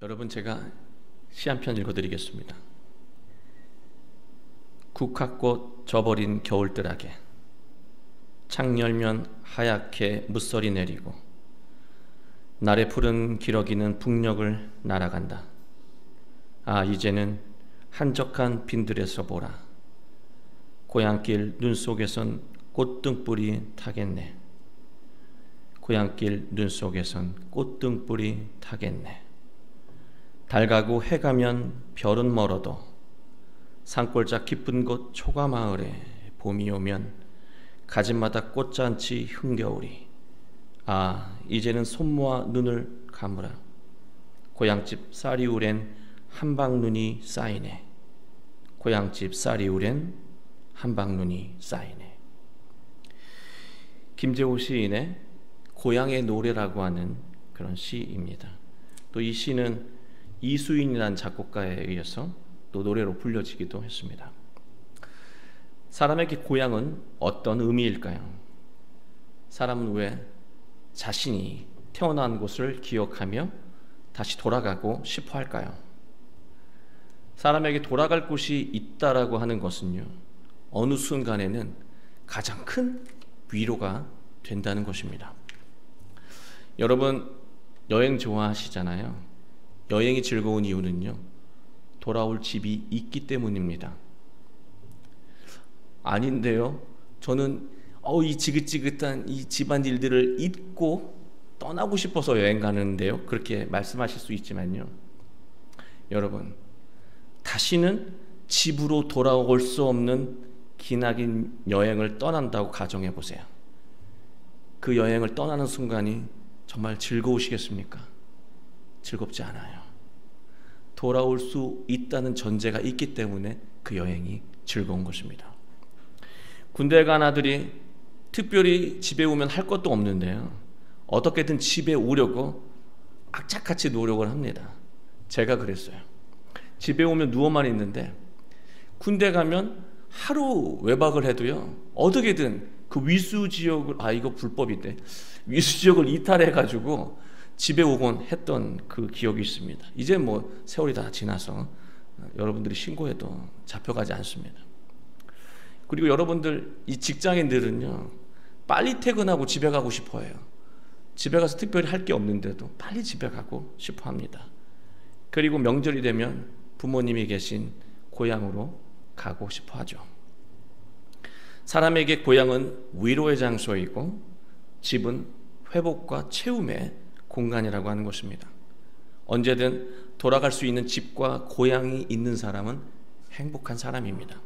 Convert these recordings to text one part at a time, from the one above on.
여러분, 제가 시 한 편 읽어드리겠습니다. 국화꽃 져버린 겨울뜰하게 창 열면 하얗게 무썰이 내리고 날의 푸른 기러기는 북녘을 날아간다. 아, 이제는 한적한 빈들에서 보라. 고향길 눈 속에선 꽃등불이 타겠네. 고향길 눈 속에선 꽃등불이 타겠네. 달 가고 해 가면 별은 멀어도 산골짝 깊은 곳 초가마을에 봄이 오면 가지마다 꽃잔치 흥겨울이. 아, 이제는 손 모아 눈을 감으라. 고향집 쌀이울엔 한방눈이 쌓이네. 고향집 쌀이울엔 한방눈이 쌓이네. 김재호 시인의 고향의 노래라고 하는 그런 시입니다. 또 이 시는 이수인이라는 작곡가에 의해서 또 노래로 불려지기도 했습니다. 사람에게 고향은 어떤 의미일까요? 사람은 왜 자신이 태어난 곳을 기억하며 다시 돌아가고 싶어 할까요? 사람에게 돌아갈 곳이 있다라고 하는 것은요, 어느 순간에는 가장 큰 위로가 된다는 것입니다. 여러분, 여행 좋아하시잖아요. 여행이 즐거운 이유는요, 돌아올 집이 있기 때문입니다. 아닌데요, 저는 이 지긋지긋한 이 집안일들을 잊고 떠나고 싶어서 여행 가는데요, 그렇게 말씀하실 수 있지만요, 여러분, 다시는 집으로 돌아올 수 없는 기나긴 여행을 떠난다고 가정해 보세요. 그 여행을 떠나는 순간이 정말 즐거우시겠습니까? 즐겁지 않아요. 돌아올 수 있다는 전제가 있기 때문에 그 여행이 즐거운 것입니다. 군대 간 아들이 특별히 집에 오면 할 것도 없는데요, 어떻게든 집에 오려고 악착같이 노력을 합니다. 제가 그랬어요. 집에 오면 누워만 있는데 군대 가면 하루 외박을 해도요, 어떻게든 그 위수지역을, 이거 불법인데, 위수지역을 이탈해가지고 집에 오곤 했던 그 기억이 있습니다. 이제 뭐 세월이 다 지나서 여러분들이 신고해도 잡혀가지 않습니다. 그리고 여러분들, 이 직장인들은요, 빨리 퇴근하고 집에 가고 싶어 해요. 집에 가서 특별히 할 게 없는데도 빨리 집에 가고 싶어 합니다. 그리고 명절이 되면 부모님이 계신 고향으로 가고 싶어 하죠. 사람에게 고향은 위로의 장소이고 집은 회복과 채움의 공간이라고 하는 것입니다. 언제든 돌아갈 수 있는 집과 고향이 있는 사람은 행복한 사람입니다.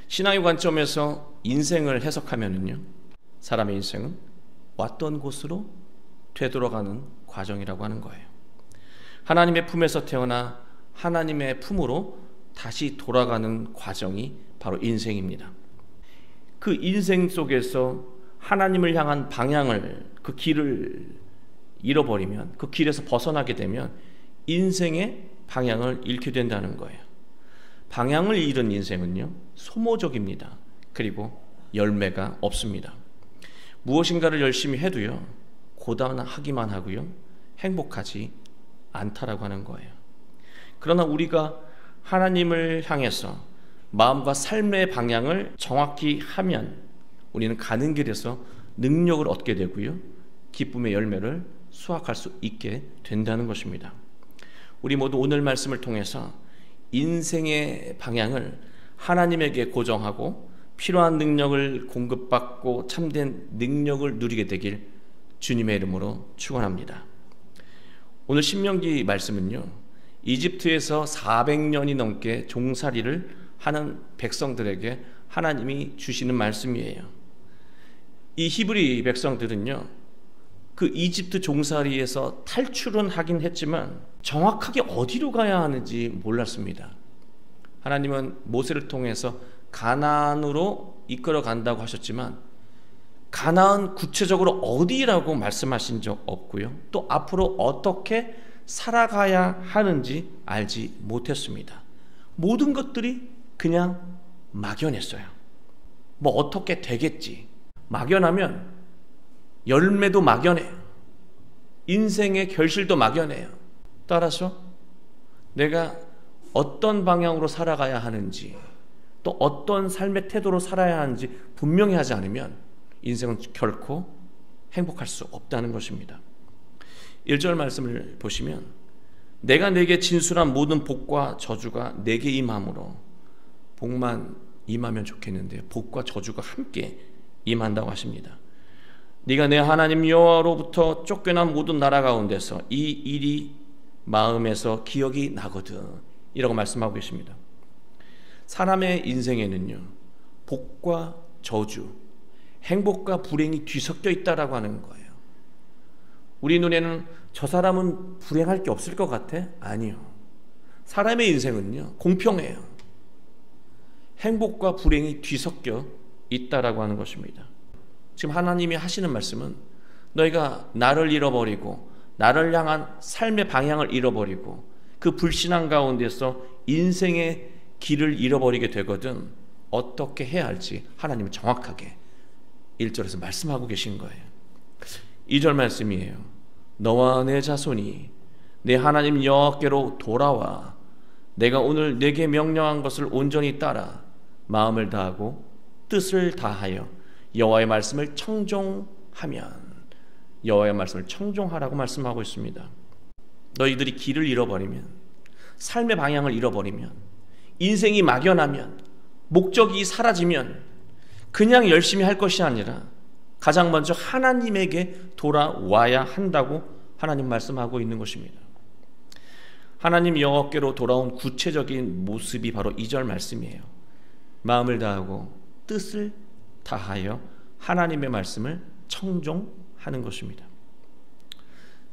신앙의 관점에서 인생을 해석하면요, 사람의 인생은 왔던 곳으로 되돌아가는 과정이라고 하는 거예요. 하나님의 품에서 태어나 하나님의 품으로 다시 돌아가는 과정이 바로 인생입니다. 그 인생 속에서 하나님을 향한 방향을, 그 길을 잃어버리면, 그 길에서 벗어나게 되면 인생의 방향을 잃게 된다는 거예요. 방향을 잃은 인생은요, 소모적입니다. 그리고 열매가 없습니다. 무엇인가를 열심히 해도요, 고단하기만 하고요, 행복하지 않다라고 하는 거예요. 그러나 우리가 하나님을 향해서 마음과 삶의 방향을 정확히 하면 우리는 가는 길에서 능력을 얻게 되고요, 기쁨의 열매를 수확할 수 있게 된다는 것입니다. 우리 모두 오늘 말씀을 통해서 인생의 방향을 하나님에게 고정하고 필요한 능력을 공급받고 참된 능력을 누리게 되길 주님의 이름으로 축원합니다. 오늘 신명기 말씀은요, 이집트에서 400년이 넘게 종살이를 하는 백성들에게 하나님이 주시는 말씀이에요. 이 히브리 백성들은요, 그 이집트 종살이에서 탈출은 하긴 했지만 정확하게 어디로 가야 하는지 몰랐습니다. 하나님은 모세를 통해서 가나안으로 이끌어 간다고 하셨지만 가나안 구체적으로 어디라고 말씀하신 적 없고요, 또 앞으로 어떻게 살아가야 하는지 알지 못했습니다. 모든 것들이 그냥 막연했어요. 뭐 어떻게 되겠지. 막연하면 열매도 막연해요. 인생의 결실도 막연해요. 따라서 내가 어떤 방향으로 살아가야 하는지, 또 어떤 삶의 태도로 살아야 하는지 분명히 하지 않으면 인생은 결코 행복할 수 없다는 것입니다. 1절 말씀을 보시면 내가 내게 진술한 모든 복과 저주가 내게 임함으로, 복만 임하면 좋겠는데요, 복과 저주가 함께 임한다고 하십니다. 네가 내 하나님 여호와로부터 쫓겨난 모든 나라 가운데서 이 일이 마음에서 기억이 나거든, 이라고 말씀하고 계십니다. 사람의 인생에는요, 복과 저주, 행복과 불행이 뒤섞여 있다라고 하는 거예요. 우리 눈에는 저 사람은 불행할 게 없을 것 같아? 아니요. 사람의 인생은요, 공평해요. 행복과 불행이 뒤섞여 있다라고 하는 것입니다. 지금 하나님이 하시는 말씀은 너희가 나를 잃어버리고 나를 향한 삶의 방향을 잃어버리고 그 불신앙 가운데서 인생의 길을 잃어버리게 되거든 어떻게 해야 할지 하나님은 정확하게 1절에서 말씀하고 계신 거예요. 2절 말씀이에요. 너와 내 자손이 내 하나님 여호와께로 돌아와 내가 오늘 내게 명령한 것을 온전히 따라 마음을 다하고 뜻을 다하여 여호와의 말씀을 청종하면, 여호와의 말씀을 청종하라고 말씀하고 있습니다. 너희들이 길을 잃어버리면, 삶의 방향을 잃어버리면, 인생이 막연하면, 목적이 사라지면 그냥 열심히 할 것이 아니라 가장 먼저 하나님에게 돌아와야 한다고 하나님 말씀하고 있는 것입니다. 하나님 여호와께로 돌아온 구체적인 모습이 바로 2절 말씀이에요. 마음을 다하고 뜻을 다하여 하나님의 말씀을 청종하는 것입니다.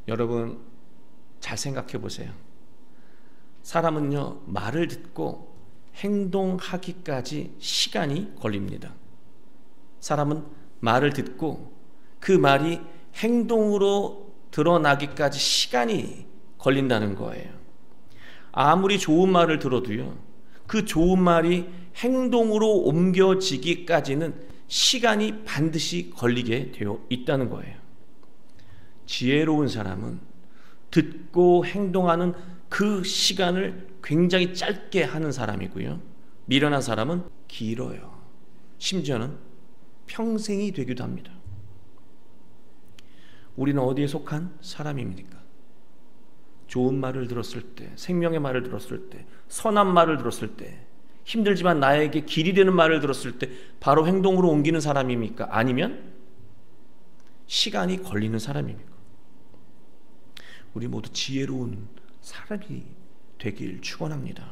여러분 잘 생각해 보세요. 사람은요, 말을 듣고 행동하기까지 시간이 걸립니다. 사람은 말을 듣고 그 말이 행동으로 드러나기까지 시간이 걸린다는 거예요. 아무리 좋은 말을 들어도요, 그 좋은 말이 행동으로 옮겨지기까지는 시간이 반드시 걸리게 되어 있다는 거예요. 지혜로운 사람은 듣고 행동하는 그 시간을 굉장히 짧게 하는 사람이고요, 미련한 사람은 길어요. 심지어는 평생이 되기도 합니다. 우리는 어디에 속한 사람입니까? 좋은 말을 들었을 때, 생명의 말을 들었을 때, 선한 말을 들었을 때, 힘들지만 나에게 길이 되는 말을 들었을 때 바로 행동으로 옮기는 사람입니까? 아니면 시간이 걸리는 사람입니까? 우리 모두 지혜로운 사람이 되길 축원합니다.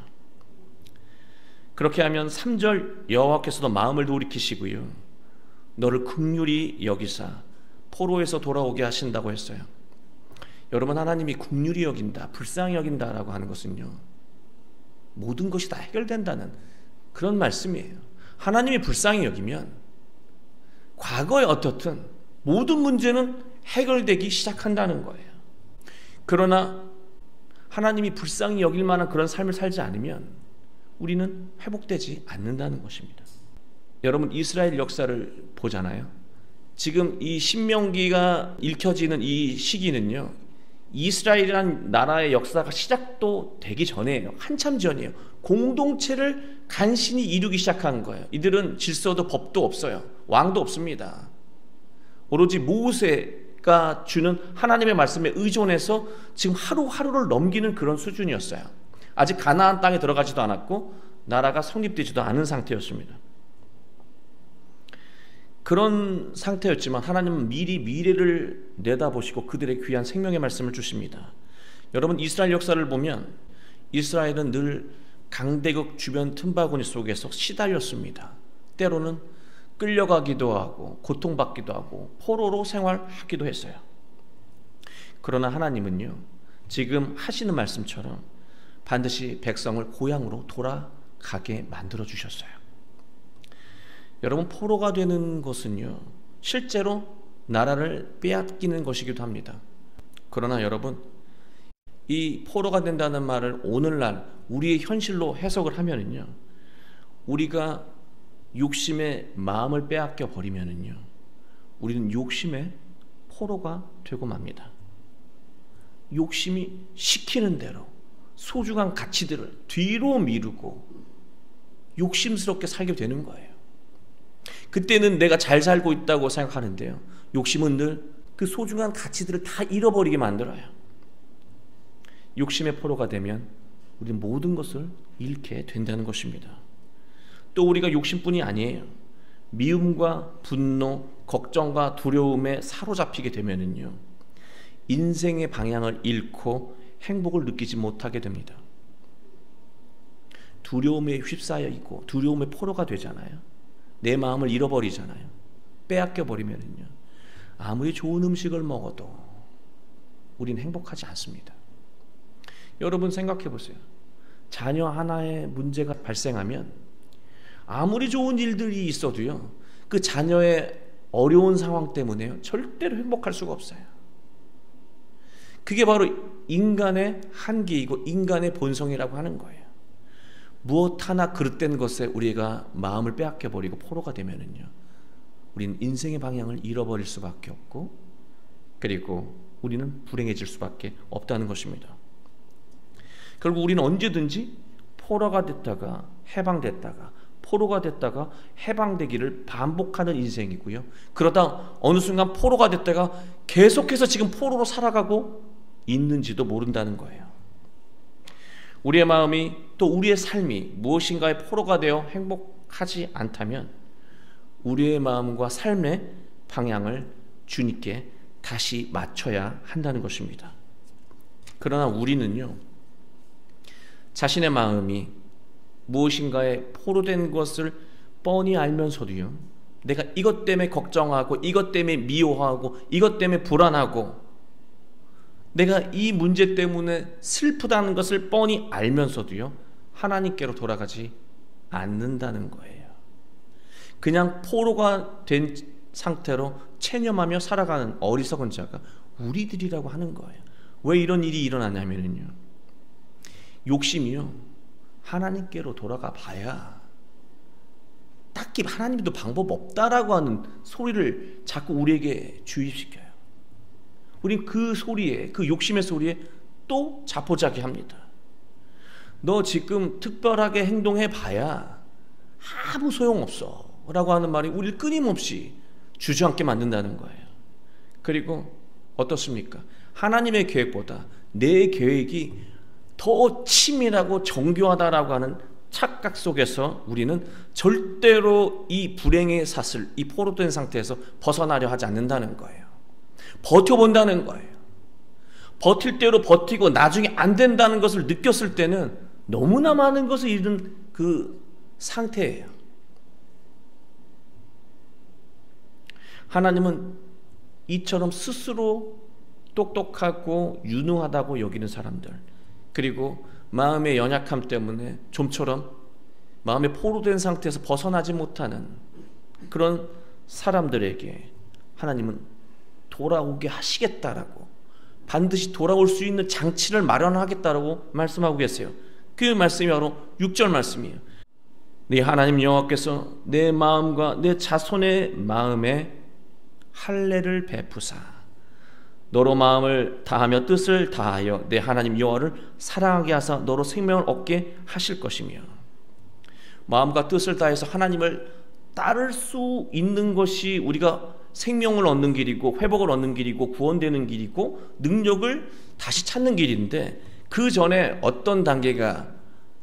그렇게 하면 3절 여호와께서도 마음을 돌이키시고요, 너를 긍휼히 여기사 포로에서 돌아오게 하신다고 했어요. 여러분, 하나님이 긍휼히 여긴다, 불쌍히 여긴다라고 하는 것은요, 모든 것이 다 해결된다는 그런 말씀이에요. 하나님이 불쌍히 여기면 과거에 어떻든 모든 문제는 해결되기 시작한다는 거예요. 그러나 하나님이 불쌍히 여길 만한 그런 삶을 살지 않으면 우리는 회복되지 않는다는 것입니다. 여러분, 이스라엘 역사를 보잖아요. 지금 이 신명기가 읽혀지는 이 시기는요, 이스라엘이라는 나라의 역사가 시작도 되기 전이에요. 한참 전이에요. 공동체를 간신히 이루기 시작한 거예요. 이들은 질서도 법도 없어요. 왕도 없습니다. 오로지 모세가 주는 하나님의 말씀에 의존해서 지금 하루하루를 넘기는 그런 수준이었어요. 아직 가나안 땅에 들어가지도 않았고 나라가 성립되지도 않은 상태였습니다. 그런 상태였지만 하나님은 미리 미래를 내다보시고 그들의 귀한 생명의 말씀을 주십니다. 여러분, 이스라엘 역사를 보면 이스라엘은 늘 강대국 주변 틈바구니 속에서 시달렸습니다. 때로는 끌려가기도 하고 고통받기도 하고 포로로 생활하기도 했어요. 그러나 하나님은요, 지금 하시는 말씀처럼 반드시 백성을 고향으로 돌아가게 만들어 주셨어요. 여러분, 포로가 되는 것은요, 실제로 나라를 빼앗기는 것이기도 합니다. 그러나 여러분, 이 포로가 된다는 말을 오늘날 우리의 현실로 해석을 하면은요, 우리가 욕심의 마음을 빼앗겨 버리면은요, 우리는 욕심의 포로가 되고 맙니다. 욕심이 시키는 대로 소중한 가치들을 뒤로 미루고 욕심스럽게 살게 되는 거예요. 그때는 내가 잘 살고 있다고 생각하는데요, 욕심은 늘 그 소중한 가치들을 다 잃어버리게 만들어요. 욕심의 포로가 되면 우리는 모든 것을 잃게 된다는 것입니다. 또 우리가 욕심뿐이 아니에요. 미움과 분노, 걱정과 두려움에 사로잡히게 되면은요, 인생의 방향을 잃고 행복을 느끼지 못하게 됩니다. 두려움에 휩싸여 있고 두려움의 포로가 되잖아요. 내 마음을 잃어버리잖아요. 빼앗겨 버리면은요, 아무리 좋은 음식을 먹어도 우린 행복하지 않습니다. 여러분 생각해 보세요. 자녀 하나의 문제가 발생하면 아무리 좋은 일들이 있어도요, 그 자녀의 어려운 상황 때문에요, 절대로 행복할 수가 없어요. 그게 바로 인간의 한계이고 인간의 본성이라고 하는 거예요. 무엇 하나 그릇된 것에 우리가 마음을 빼앗겨 버리고 포로가 되면은요, 우리는 인생의 방향을 잃어버릴 수밖에 없고, 그리고 우리는 불행해질 수밖에 없다는 것입니다. 결국 우리는 언제든지 포로가 됐다가 해방됐다가 포로가 됐다가 해방되기를 반복하는 인생이고요, 그러다 어느 순간 포로가 됐다가 계속해서 지금 포로로 살아가고 있는지도 모른다는 거예요. 우리의 마음이 또 우리의 삶이 무엇인가에 포로가 되어 행복하지 않다면 우리의 마음과 삶의 방향을 주님께 다시 맞춰야 한다는 것입니다. 그러나 우리는요, 자신의 마음이 무엇인가에 포로된 것을 뻔히 알면서도요, 내가 이것 때문에 걱정하고 이것 때문에 미워하고 이것 때문에 불안하고 내가 이 문제 때문에 슬프다는 것을 뻔히 알면서도요, 하나님께로 돌아가지 않는다는 거예요. 그냥 포로가 된 상태로 체념하며 살아가는 어리석은 자가 우리들이라고 하는 거예요. 왜 이런 일이 일어나냐면요, 욕심이요, 하나님께로 돌아가 봐야 딱히 하나님도 방법 없다라고 하는 소리를 자꾸 우리에게 주입시켜요. 우린 그 소리에, 그 욕심의 소리에 또 자포자기합니다. 너 지금 특별하게 행동해 봐야 아무 소용없어 라고 하는 말이 우리를 끊임없이 주저앉게 만든다는 거예요. 그리고 어떻습니까? 하나님의 계획보다 내 계획이 더 치밀하고 정교하다라고 하는 착각 속에서 우리는 절대로 이 불행의 사슬, 이 포로된 상태에서 벗어나려 하지 않는다는 거예요. 버텨본다는 거예요. 버틸 대로 버티고 나중에 안 된다는 것을 느꼈을 때는 너무나 많은 것을 잃은 그 상태예요. 하나님은 이처럼 스스로 똑똑하고 유능하다고 여기는 사람들, 그리고 마음의 연약함 때문에 좀처럼 마음의 포로된 상태에서 벗어나지 못하는 그런 사람들에게 하나님은 돌아오게 하시겠다라고, 반드시 돌아올 수 있는 장치를 마련하겠다라고 말씀하고 계세요. 그 말씀이 바로 6절 말씀이에요. 네 하나님 여호와께서 내 마음과 내 자손의 마음에 할례를 베푸사 너로 마음을 다하며 뜻을 다하여 내 하나님 여호와를 사랑하게 하사 너로 생명을 얻게 하실 것이며, 마음과 뜻을 다해서 하나님을 따를 수 있는 것이 우리가 생명을 얻는 길이고 회복을 얻는 길이고 구원되는 길이고 능력을 다시 찾는 길인데, 그 전에 어떤 단계가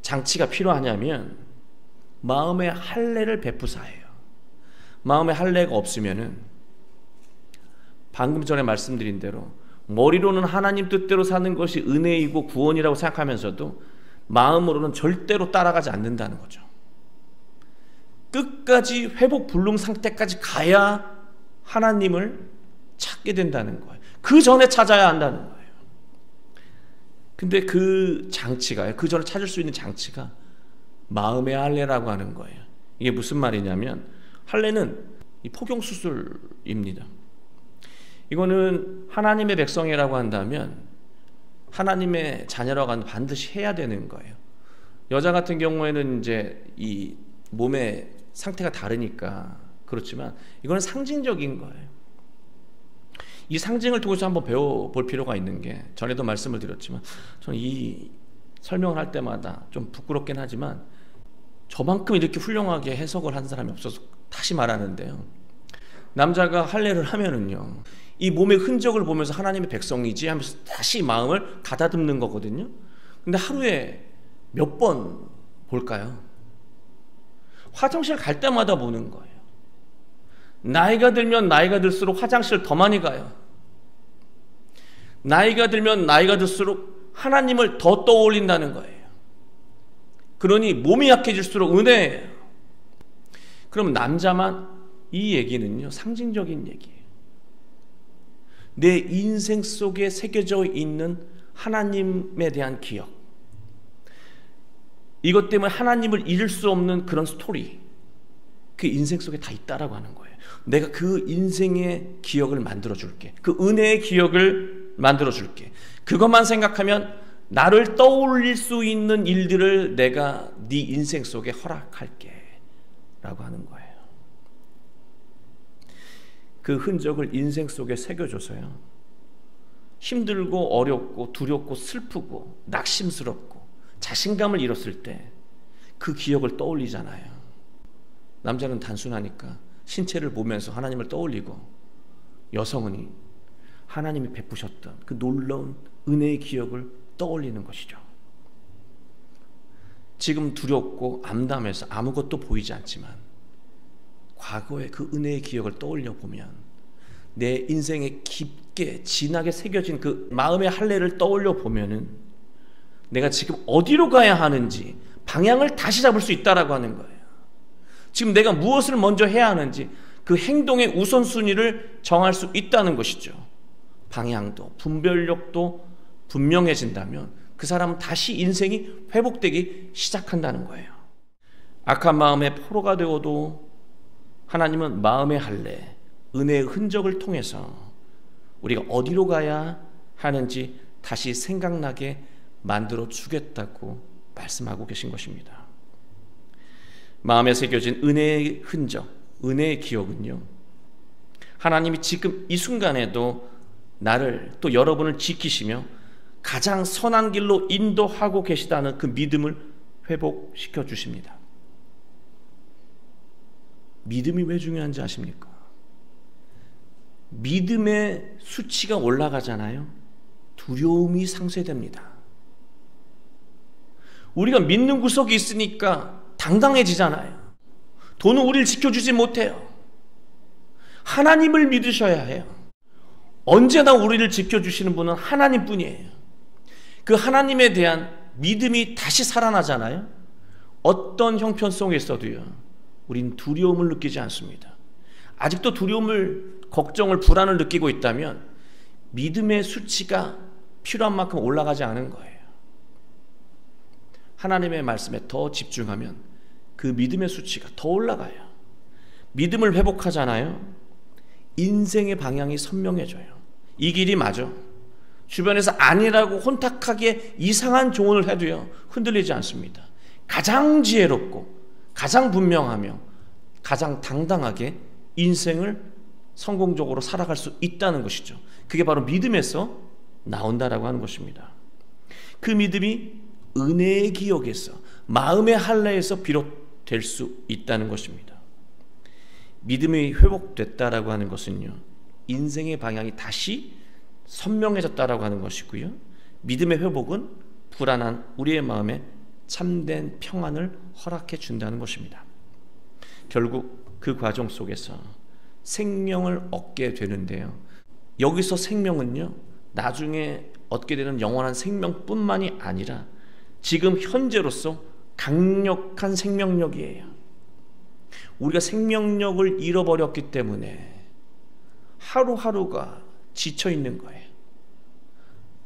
장치가 필요하냐면 마음의 할례를 베푸사예요. 마음의 할례가 없으면은 방금 전에 말씀드린 대로 머리로는 하나님 뜻대로 사는 것이 은혜이고 구원이라고 생각하면서도 마음으로는 절대로 따라가지 않는다는 거죠. 끝까지 회복 불능 상태까지 가야 하나님을 찾게 된다는 거예요. 그 전에 찾아야 한다는 거예요. 근데 그 장치가, 그 전에 찾을 수 있는 장치가 마음의 할례라고 하는 거예요. 이게 무슨 말이냐면, 할례는 이 포경수술입니다. 이거는 하나님의 백성이라고 한다면 하나님의 자녀라고 하면 반드시 해야 되는 거예요. 여자 같은 경우에는 이제 이 몸의 상태가 다르니까 그렇지만 이거는 상징적인 거예요. 이 상징을 통해서 한번 배워볼 필요가 있는 게, 전에도 말씀을 드렸지만 저는 이 설명을 할 때마다 좀 부끄럽긴 하지만 저만큼 이렇게 훌륭하게 해석을 한 사람이 없어서 다시 말하는데요. 남자가 할례를 하면은요, 이 몸의 흔적을 보면서 하나님의 백성이지 하면서 다시 마음을 가다듬는 거거든요. 근데 하루에 몇 번 볼까요? 화장실 갈 때마다 보는 거예요. 나이가 들면 나이가 들수록 화장실 더 많이 가요. 나이가 들면 나이가 들수록 하나님을 더 떠올린다는 거예요. 그러니 몸이 약해질수록 은혜예요. 그럼 남자만, 이 얘기는요, 상징적인 얘기예요. 내 인생 속에 새겨져 있는 하나님에 대한 기억, 이것 때문에 하나님을 잃을 수 없는 그런 스토리, 그 인생 속에 다 있다라고 하는 거예요. 내가 그 인생의 기억을 만들어줄게. 그 은혜의 기억을 만들어줄게. 그것만 생각하면 나를 떠올릴 수 있는 일들을 내가 네 인생 속에 허락할게 라고 하는 거예요. 그 흔적을 인생 속에 새겨줘서요, 힘들고 어렵고 두렵고 슬프고 낙심스럽고 자신감을 잃었을 때 그 기억을 떠올리잖아요. 남자는 단순하니까 신체를 보면서 하나님을 떠올리고, 여성은 하나님이 베푸셨던 그 놀라운 은혜의 기억을 떠올리는 것이죠. 지금 두렵고 암담해서 아무것도 보이지 않지만 과거의 그 은혜의 기억을 떠올려 보면, 내 인생에 깊게 진하게 새겨진 그 마음의 할례를 떠올려 보면은 내가 지금 어디로 가야 하는지 방향을 다시 잡을 수 있다라고 하는 거예요. 지금 내가 무엇을 먼저 해야 하는지 그 행동의 우선순위를 정할 수 있다는 것이죠. 방향도 분별력도 분명해진다면 그 사람은 다시 인생이 회복되기 시작한다는 거예요. 악한 마음의 포로가 되어도 하나님은 마음의 할례, 은혜의 흔적을 통해서 우리가 어디로 가야 하는지 다시 생각나게 만들어 주겠다고 말씀하고 계신 것입니다. 마음에 새겨진 은혜의 흔적, 은혜의 기억은요, 하나님이 지금 이 순간에도 나를, 또 여러분을 지키시며 가장 선한 길로 인도하고 계시다는 그 믿음을 회복시켜 주십니다. 믿음이 왜 중요한지 아십니까? 믿음의 수치가 올라가잖아요. 두려움이 상쇄됩니다. 우리가 믿는 구석이 있으니까 당당해지잖아요. 돈은 우리를 지켜주지 못해요. 하나님을 믿으셔야 해요. 언제나 우리를 지켜주시는 분은 하나님뿐이에요. 그 하나님에 대한 믿음이 다시 살아나잖아요. 어떤 형편 속에서도요, 우린 두려움을 느끼지 않습니다. 아직도 두려움을, 걱정을, 불안을 느끼고 있다면 믿음의 수치가 필요한 만큼 올라가지 않은 거예요. 하나님의 말씀에 더 집중하면 그 믿음의 수치가 더 올라가요. 믿음을 회복하잖아요. 인생의 방향이 선명해져요. 이 길이 맞아. 주변에서 아니라고 혼탁하게 이상한 조언을 해도요, 흔들리지 않습니다. 가장 지혜롭고 가장 분명하며 가장 당당하게 인생을 성공적으로 살아갈 수 있다는 것이죠. 그게 바로 믿음에서 나온다라고 하는 것입니다. 그 믿음이 은혜의 기억에서, 마음의 할례에서 비롯될 수 있다는 것입니다. 믿음이 회복됐다라고 하는 것은요, 인생의 방향이 다시 선명해졌다라고 하는 것이고요, 믿음의 회복은 불안한 우리의 마음에 참된 평안을 허락해 준다는 것입니다. 결국 그 과정 속에서 생명을 얻게 되는데요, 여기서 생명은요, 나중에 얻게 되는 영원한 생명뿐만이 아니라 지금 현재로서 강력한 생명력이에요. 우리가 생명력을 잃어버렸기 때문에 하루하루가 지쳐 있는 거예요.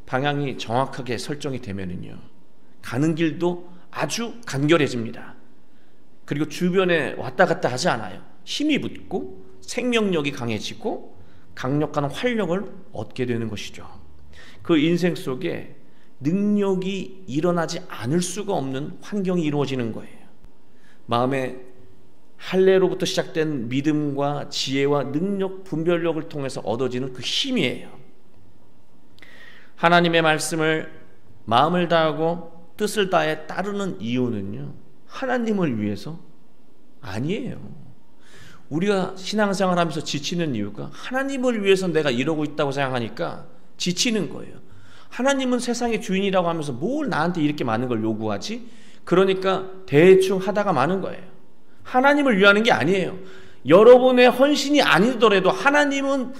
방향이 정확하게 설정이 되면은요, 가는 길도 아주 간결해집니다. 그리고 주변에 왔다 갔다 하지 않아요. 힘이 붙고 생명력이 강해지고 강력한 활력을 얻게 되는 것이죠. 그 인생 속에 능력이 일어나지 않을 수가 없는 환경이 이루어지는 거예요. 마음에 할례로부터 시작된 믿음과 지혜와 능력, 분별력을 통해서 얻어지는 그 힘이에요. 하나님의 말씀을 마음을 다하고 뜻을 다해 따르는 이유는요, 하나님을 위해서 아니에요. 우리가 신앙생활 하면서 지치는 이유가 하나님을 위해서 내가 이러고 있다고 생각하니까 지치는 거예요. 하나님은 세상의 주인이라고 하면서 뭘 나한테 이렇게 많은 걸 요구하지? 그러니까 대충 하다가 마는 거예요. 하나님을 위하는 게 아니에요. 여러분의 헌신이 아니더라도 하나님은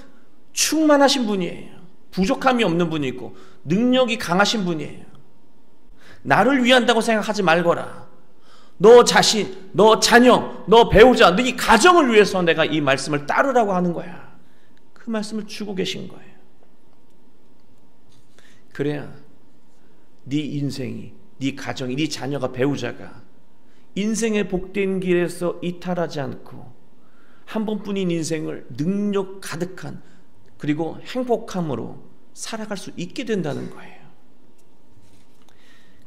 충만하신 분이에요. 부족함이 없는 분이고 능력이 강하신 분이에요. 나를 위한다고 생각하지 말거라. 너 자신, 너 자녀, 너 배우자, 네 가정을 위해서 내가 이 말씀을 따르라고 하는 거야. 그 말씀을 주고 계신 거예요. 그래야 네 인생이, 네 가정이, 네 자녀가, 배우자가 인생의 복된 길에서 이탈하지 않고 한 번뿐인 인생을 능력 가득한 그리고 행복함으로 살아갈 수 있게 된다는 거예요.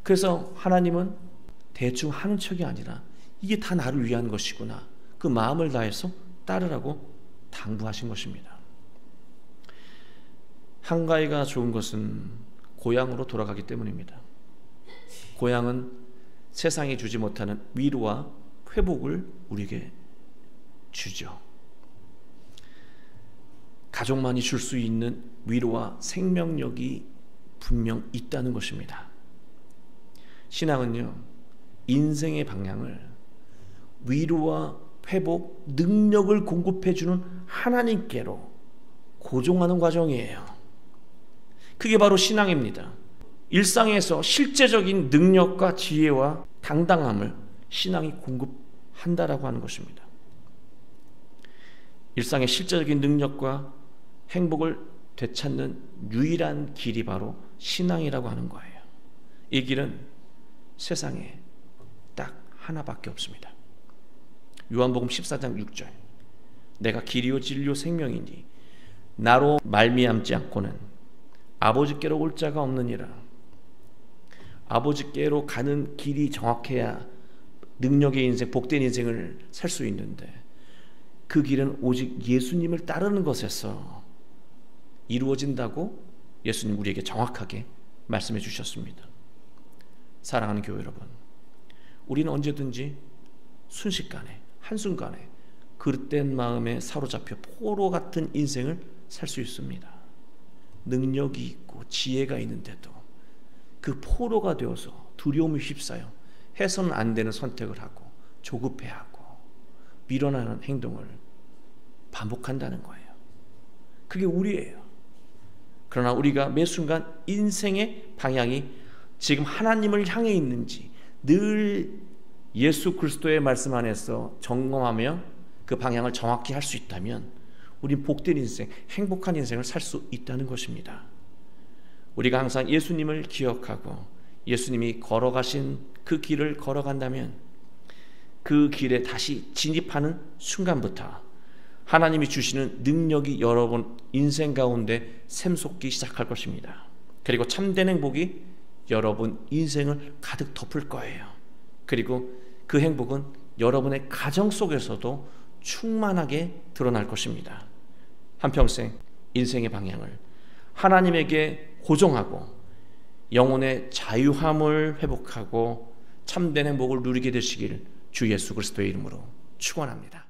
그래서 하나님은 대충 하는 척이 아니라 이게 다 나를 위한 것이구나, 그 마음을 다해서 따르라고 당부하신 것입니다. 한가위가 좋은 것은 고향으로 돌아가기 때문입니다. 고향은 세상이 주지 못하는 위로와 회복을 우리에게 주죠. 가족만이 줄 수 있는 위로와 생명력이 분명 있다는 것입니다. 신앙은요, 인생의 방향을 위로와 회복, 능력을 공급해주는 하나님께로 고정하는 과정이에요. 그게 바로 신앙입니다. 일상에서 실제적인 능력과 지혜와 당당함을 신앙이 공급한다라고 하는 것입니다. 일상의 실제적인 능력과 행복을 되찾는 유일한 길이 바로 신앙이라고 하는 거예요. 이 길은 세상에 딱 하나밖에 없습니다. 요한복음 14장 6절, 내가 길이요 진리요 생명이니 나로 말미암지 않고는 아버지께로 올 자가 없느니라. 아버지께로 가는 길이 정확해야 능력의 인생, 복된 인생을 살 수 있는데 그 길은 오직 예수님을 따르는 것에서 이루어진다고 예수님 우리에게 정확하게 말씀해 주셨습니다. 사랑하는 교회 여러분, 우리는 언제든지 순식간에, 한순간에 그릇된 마음에 사로잡혀 포로 같은 인생을 살 수 있습니다. 능력이 있고 지혜가 있는데도 그 포로가 되어서 두려움에 휩싸여 해서는 안 되는 선택을 하고 조급해하고 밀어나는 행동을 반복한다는 거예요. 그게 우리예요. 그러나 우리가 매 순간 인생의 방향이 지금 하나님을 향해 있는지 늘 예수 그리스도의 말씀 안에서 점검하며 그 방향을 정확히 할 수 있다면 우린 복된 인생, 행복한 인생을 살 수 있다는 것입니다. 우리가 항상 예수님을 기억하고 예수님이 걸어가신 그 길을 걸어간다면 그 길에 다시 진입하는 순간부터 하나님이 주시는 능력이 여러분 인생 가운데 샘솟기 시작할 것입니다. 그리고 참된 행복이 여러분 인생을 가득 덮을 거예요. 그리고 그 행복은 여러분의 가정 속에서도 충만하게 드러날 것입니다. 한평생 인생의 방향을 하나님에게 고정하고 영혼의 자유함을 회복하고 참된 행복을 누리게 되시길 주 예수 그리스도의 이름으로 축원합니다.